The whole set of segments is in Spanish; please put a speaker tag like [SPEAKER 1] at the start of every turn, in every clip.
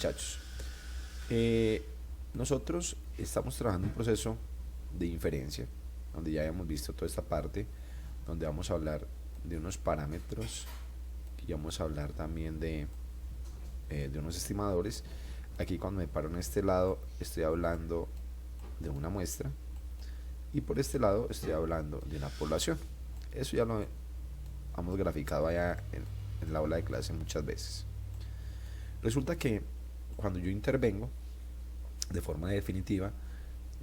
[SPEAKER 1] muchachos. Eh, Nosotros estamos trabajando un proceso de inferencia, donde ya hemos visto toda esta parte, donde vamos a hablar de unos parámetros y vamos a hablar también de unos estimadores. Aquí cuando me paro en este lado estoy hablando de una muestra y por este lado estoy hablando de una población. Eso ya lo hemos graficado allá en la aula de clase muchas veces. Resulta que cuando yo intervengo de forma definitiva,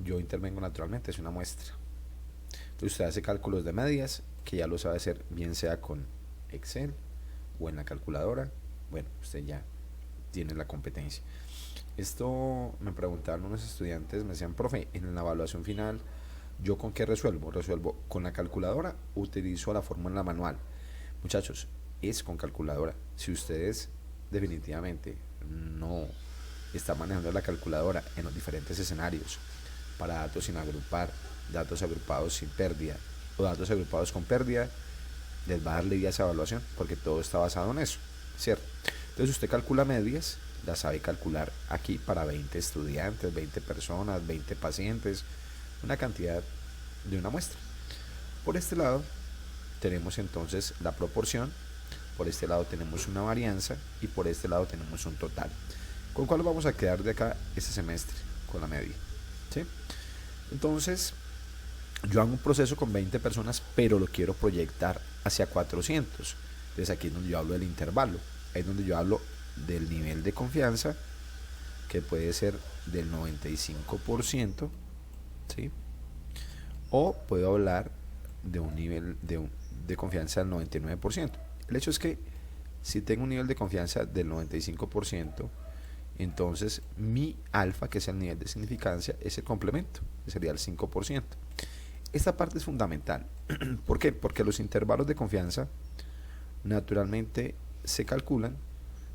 [SPEAKER 1] yo intervengo naturalmente, es una muestra. Entonces usted hace cálculos de medias, que ya lo sabe hacer, bien sea con Excel o en la calculadora. Bueno, usted ya tiene la competencia. Esto me preguntaron unos estudiantes, me decían, profe, en la evaluación final, ¿yo con qué resuelvo? Resuelvo con la calculadora, utilizo la fórmula manual. Muchachos, es con calculadora. Si ustedes definitivamente no están manejando la calculadora en los diferentes escenarios, para datos sin agrupar, datos agrupados sin pérdida o datos agrupados con pérdida, les va a dar lidia esa evaluación, porque todo está basado en eso, ¿cierto? Entonces usted calcula medias, la sabe calcular aquí para 20 estudiantes, 20 personas, 20 pacientes, una cantidad de una muestra. Por este lado tenemos entonces la proporción, por este lado tenemos una varianza y por este lado tenemos un total. ¿Con cuál vamos a quedar de acá este semestre? Con la media, ¿sí? Entonces yo hago un proceso con 20 personas, pero lo quiero proyectar hacia 400. Entonces aquí es donde yo hablo del intervalo, ahí es donde yo hablo del nivel de confianza, que puede ser del 95%, ¿sí? O puedo hablar de un nivel de confianza del 99%. El hecho es que si tengo un nivel de confianza del 95%, entonces mi alfa, que es el nivel de significancia, es el complemento, que sería el 5%. Esta parte es fundamental. ¿Por qué? Porque los intervalos de confianza naturalmente se calculan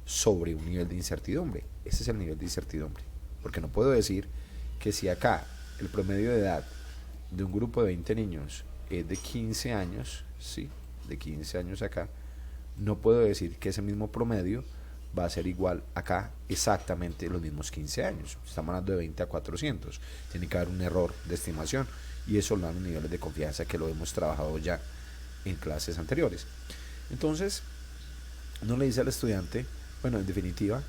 [SPEAKER 1] sobre un nivel de incertidumbre. Ese es el nivel de incertidumbre. Porque no puedo decir que si acá el promedio de edad de un grupo de 20 niños es de 15 años, ¿sí? De 15 años acá, no puedo decir que ese mismo promedio va a ser igual acá exactamente los mismos 15 años. Estamos hablando de 20 a 400. Tiene que haber un error de estimación y eso lo dan los niveles de confianza, que lo hemos trabajado ya en clases anteriores. Entonces, no le dice al estudiante, bueno, en definitiva,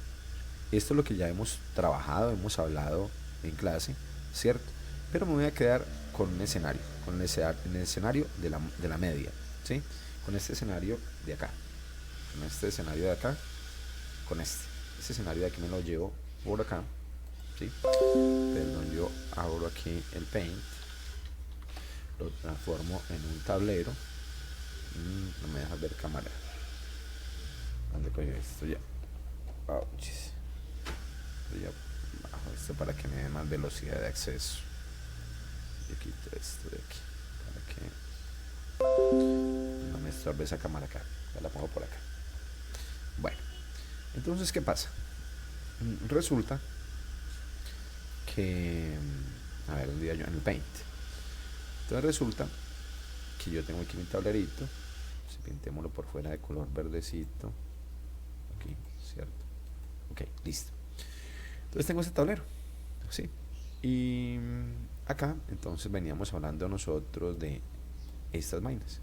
[SPEAKER 1] esto es lo que ya hemos trabajado, hemos hablado en clase, ¿cierto? Pero me voy a quedar con un escenario, con el escenario de la media, ¿sí? Con este escenario de acá, con este escenario de acá, con este escenario de aquí me lo llevo por acá, ¿sí? Perdón, yo abro aquí el Paint, lo transformo en un tablero. No me deja ver cámara. ¿Dónde coño esto ya? Ouch. Ya bajo esto para que me dé más velocidad de acceso. Yo quito esto de aquí para que no me estorbe esa cámara acá. Ya la pongo por acá. Bueno, entonces ¿qué pasa? Resulta que, a ver, un día yo en el Paint. Entonces resulta que yo tengo aquí mi tablerito. Si pintémoslo por fuera de color verdecito. Aquí, ¿cierto? Ok, listo. Entonces tengo este tablero, ¿sí? Y acá, entonces veníamos hablando nosotros de estas vainas.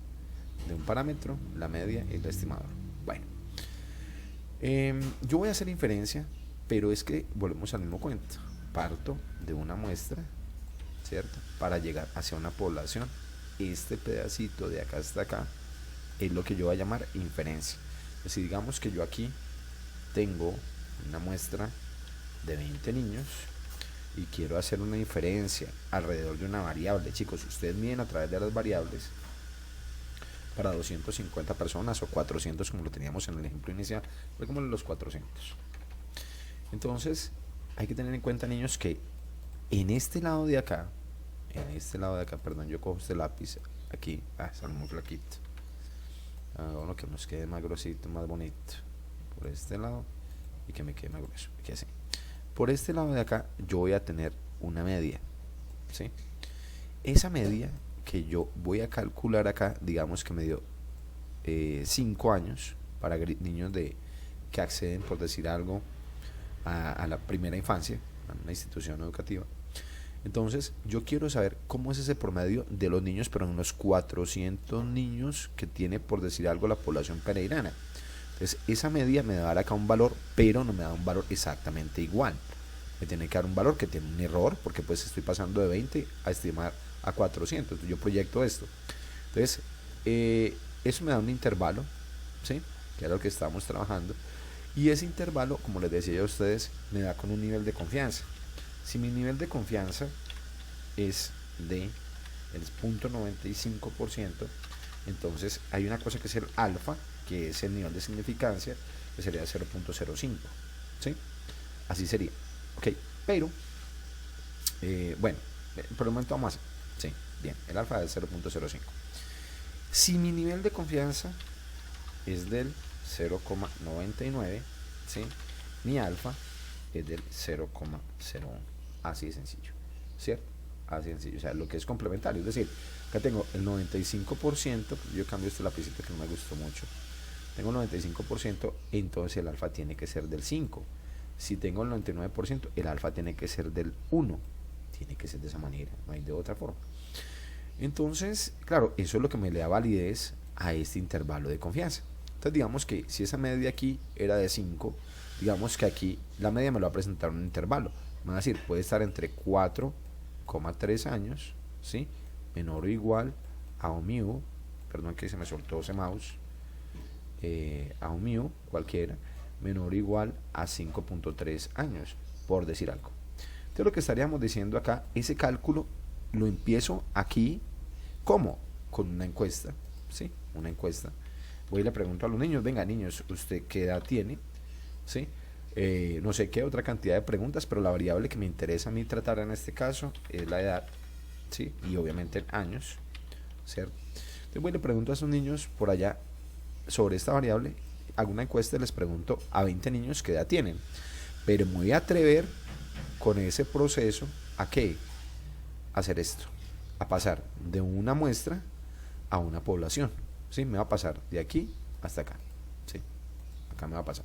[SPEAKER 1] De un parámetro, la media y el estimador. Bueno, yo voy a hacer inferencia, pero es que volvemos al mismo cuento. Parto de una muestra, ¿cierto? Para llegar hacia una población. Este pedacito de acá hasta acá es lo que yo voy a llamar inferencia. Si digamos que yo aquí tengo una muestra de 20 niños y quiero hacer una inferencia alrededor de una variable, chicos, ustedes miden a través de las variables para 250 personas o 400 como lo teníamos en el ejemplo inicial, fue como los 400. Entonces hay que tener en cuenta, niños, que en este lado de acá, perdón, yo cojo este lápiz aquí, sale muy flaquito, bueno, que nos quede más grosito, más bonito, por este lado, y que me quede más grueso, aquí así. Por este lado de acá yo voy a tener una media, ¿sí? Esa media que yo voy a calcular acá, digamos que me dio 5 años para niños que acceden, por decir algo, a la primera infancia, a una institución educativa. Entonces, yo quiero saber cómo es ese promedio de los niños, pero en los 400 niños que tiene, por decir algo, la población pereirana. Entonces, esa media me va a dar acá un valor, pero no me da un valor exactamente igual. Me tiene que dar un valor que tiene un error, porque pues estoy pasando de 20 a estimar a 400. Entonces, yo proyecto esto. Entonces, eso me da un intervalo, ¿sí? Que era lo que estábamos trabajando. Y ese intervalo, como les decía a ustedes, me da con un nivel de confianza. Si mi nivel de confianza es de el 0.95%, entonces hay una cosa que es el alfa, que es el nivel de significancia, que sería 0.05, ¿sí? Así sería, ok, pero bueno, por el momento vamos a hacer, sí, bien, el alfa es 0.05. Si mi nivel de confianza es del 0.99, ¿sí? Mi alfa es del 0.01. Así de sencillo, ¿cierto? Así de sencillo, o sea, lo que es complementario. Es decir, acá tengo el 95%, yo cambio este lapicito que no me gustó mucho. Tengo el 95%, entonces el alfa tiene que ser del 5. Si tengo el 99%, el alfa tiene que ser del 1. Tiene que ser de esa manera, no hay de otra forma. Entonces, claro, eso es lo que me le da validez a este intervalo de confianza. Entonces, digamos que si esa media aquí era de 5, digamos que aquí la media me lo va a presentar un intervalo. Me va a decir, puede estar entre 4,3 años, ¿sí? Menor o igual a un mu, perdón que se me soltó ese mouse, a un mu cualquiera, menor o igual a 5.3 años, por decir algo. Entonces lo que estaríamos diciendo acá, ese cálculo lo empiezo aquí, ¿cómo? Con una encuesta, ¿sí? Una encuesta. Voy y le pregunto a los niños, venga niños, ¿usted qué edad tiene? ¿Sí? No sé qué otra cantidad de preguntas, pero la variable que me interesa a mí tratar en este caso es la edad, ¿sí? Y obviamente en años, ¿cierto? Entonces voy y le pregunto a esos niños por allá sobre esta variable, hago una encuesta y les pregunto a 20 niños qué edad tienen, pero me voy a atrever con ese proceso a qué, hacer esto, a pasar de una muestra a una población, ¿sí? Me va a pasar de aquí hasta acá, ¿sí? Acá me va a pasar.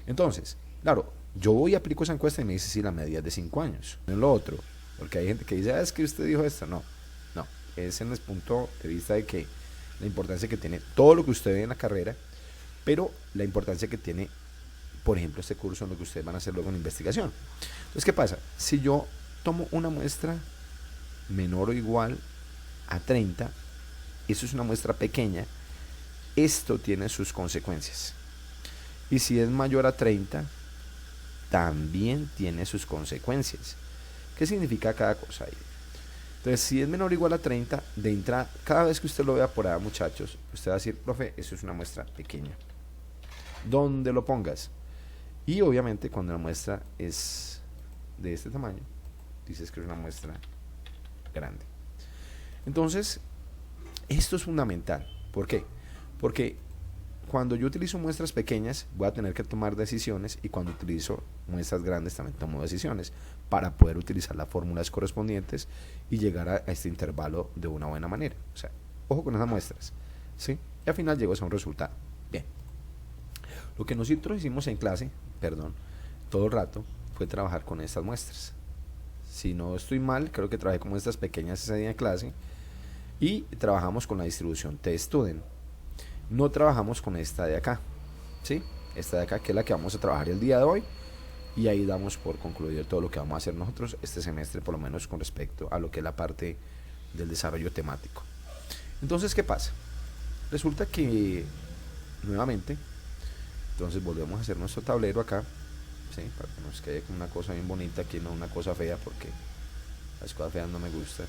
[SPEAKER 1] Entonces, claro, yo voy y aplico esa encuesta y me dice si la media es de 5 años, no es lo otro, porque hay gente que dice, es que usted dijo esto, no, es en el punto de vista de que la importancia que tiene todo lo que usted ve en la carrera, pero la importancia que tiene, por ejemplo, este curso en lo que ustedes van a hacer luego en investigación. Entonces, ¿qué pasa? Si yo tomo una muestra menor o igual a 30, eso es una muestra pequeña, esto tiene sus consecuencias. Y si es mayor a 30, también tiene sus consecuencias. ¿Qué significa cada cosa ahí? Entonces, si es menor o igual a 30, de entrada, cada vez que usted lo vea por ahí, muchachos, usted va a decir, profe, eso es una muestra pequeña. Donde lo pongas. Y obviamente, cuando la muestra es de este tamaño, dices que es una muestra grande. Entonces, esto es fundamental. ¿Por qué? Porque cuando yo utilizo muestras pequeñas voy a tener que tomar decisiones, y cuando utilizo muestras grandes también tomo decisiones para poder utilizar las fórmulas correspondientes y llegar a este intervalo de una buena manera. O sea, ojo con esas muestras, ¿sí? Y al final llego a un resultado. Bien. Lo que nosotros hicimos en clase, todo el rato, fue trabajar con estas muestras. Si no estoy mal, creo que trabajé con muestras pequeñas ese día en clase, y trabajamos con la distribución T-Student. No trabajamos con esta de acá, ¿sí? Esta de acá, que es la que vamos a trabajar el día de hoy, y ahí damos por concluido todo lo que vamos a hacer nosotros este semestre, por lo menos con respecto a lo que es la parte del desarrollo temático. Entonces, ¿qué pasa? Resulta que nuevamente, entonces volvemos a hacer nuestro tablero acá, ¿sí? Para que nos quede con una cosa bien bonita aquí, no una cosa fea, porque las cosas feas no me gustan.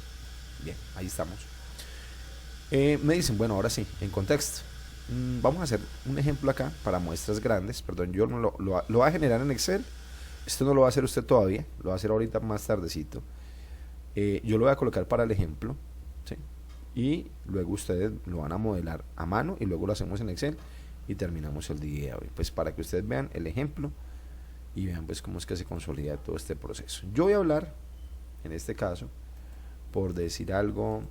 [SPEAKER 1] Bien, ahí estamos. Me dicen, bueno, ahora sí, en contexto, vamos a hacer un ejemplo acá para muestras grandes. Yo no lo voy a generar en Excel. Esto no lo va a hacer usted todavía, lo va a hacer ahorita más tardecito. Yo lo voy a colocar para el ejemplo, ¿sí? Y luego ustedes lo van a modelar a mano y luego lo hacemos en Excel y terminamos el día de hoy, pues para que ustedes vean el ejemplo y vean pues cómo es que se consolida todo este proceso. Yo voy a hablar en este caso, por decir algo,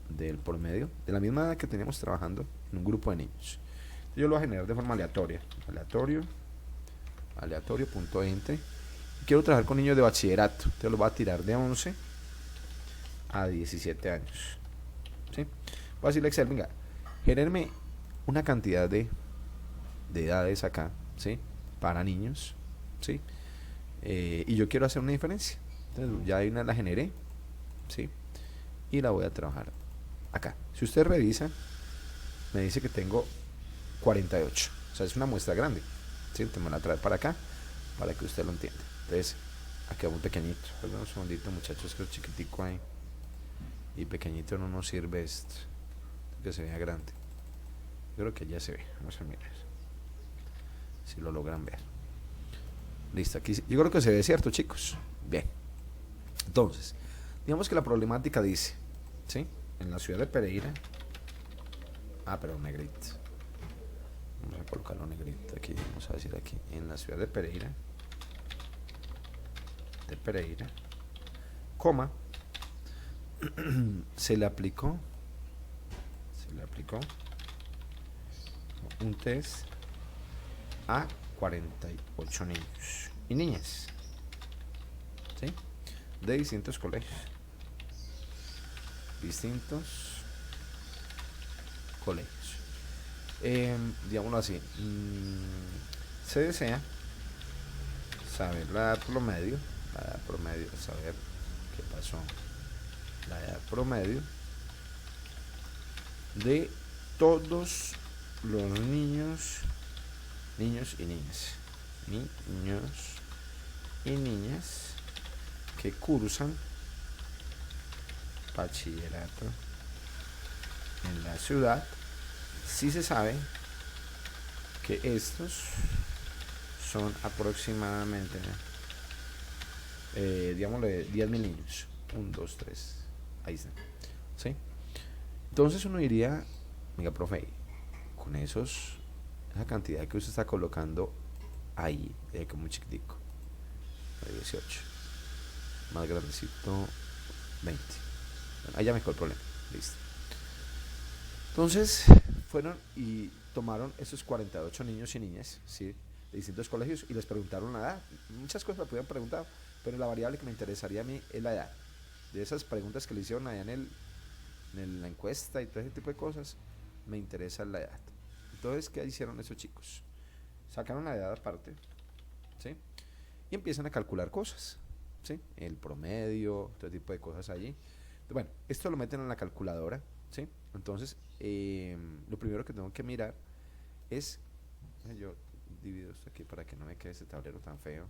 [SPEAKER 1] del promedio de la misma edad que teníamos trabajando en un grupo de niños. Yo lo voy a generar de forma aleatoria, aleatorio.ente. Quiero trabajar con niños de bachillerato. Te los voy a tirar de 11 a 17 años. ¿Sí? Voy a decirle a Excel, venga, genéreme una cantidad de edades acá, ¿sí? Para niños, ¿sí? Y yo quiero hacer una diferencia. Entonces ya hay una, la generé, ¿sí? Y la voy a trabajar acá. Si usted revisa, me dice que tengo 48. O sea, es una muestra grande, ¿sí? Te me la trae para acá para que usted lo entienda. Entonces, aquí va muy pequeñito. Perdón un segundito, muchachos, que es chiquitico ahí. Y pequeñito no nos sirve esto. Que se vea grande. Yo creo que ya se ve. Vamos a mirar. Si lo logran ver. Listo, aquí yo creo que se ve, cierto, chicos. Bien. Entonces, digamos que la problemática dice, ¿sí? En la ciudad de Pereira. Pero negrito. Vamos a colocarlo negrito aquí. Vamos a decir aquí. En la ciudad de Pereira. Coma. se le aplicó un test a 48 niños y niñas, ¿sí? De distintos colegios. Digámoslo así, se desea saber la edad promedio, saber qué pasó, la edad promedio de todos los niños y niñas que cursan bachillerato en la ciudad, si se sabe que estos son aproximadamente digámosle 10.000 niños. 1, 2, 3, ahí está, ¿sí? Entonces uno diría, venga, profe, con esa cantidad que usted está colocando ahí, que es muy chiquitico, 18, más grandecito, 20. Bueno, ahí ya me quedó el problema, listo. Entonces fueron y tomaron esos 48 niños y niñas, ¿sí? De distintos colegios y les preguntaron la edad. Muchas cosas me pudieron preguntar, pero la variable que me interesaría a mí es la edad. De esas preguntas que le hicieron allá en la encuesta y todo ese tipo de cosas, me interesa la edad. Entonces, ¿qué hicieron esos chicos? Sacaron la edad aparte, ¿sí? Y empiezan a calcular cosas, ¿sí? El promedio, todo tipo de cosas allí. Bueno, esto lo meten en la calculadora, ¿sí? Entonces, lo primero que tengo que mirar es, yo divido esto aquí para que no me quede ese tablero tan feo.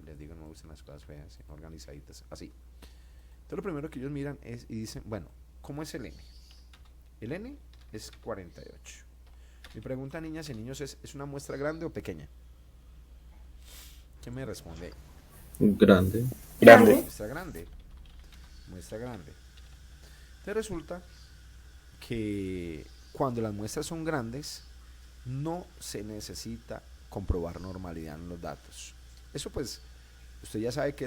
[SPEAKER 1] Les digo, no me gustan las cosas feas, organizaditas, así. Entonces lo primero que ellos miran es y dicen, bueno, ¿cómo es el N? El N es 48. Mi pregunta, niñas y niños, ¿es una muestra grande o pequeña? ¿Quién me responde?
[SPEAKER 2] Grande.
[SPEAKER 1] Muestra grande. Entonces resulta que cuando las muestras son grandes, no se necesita comprobar normalidad en los datos. Eso pues, usted ya sabe que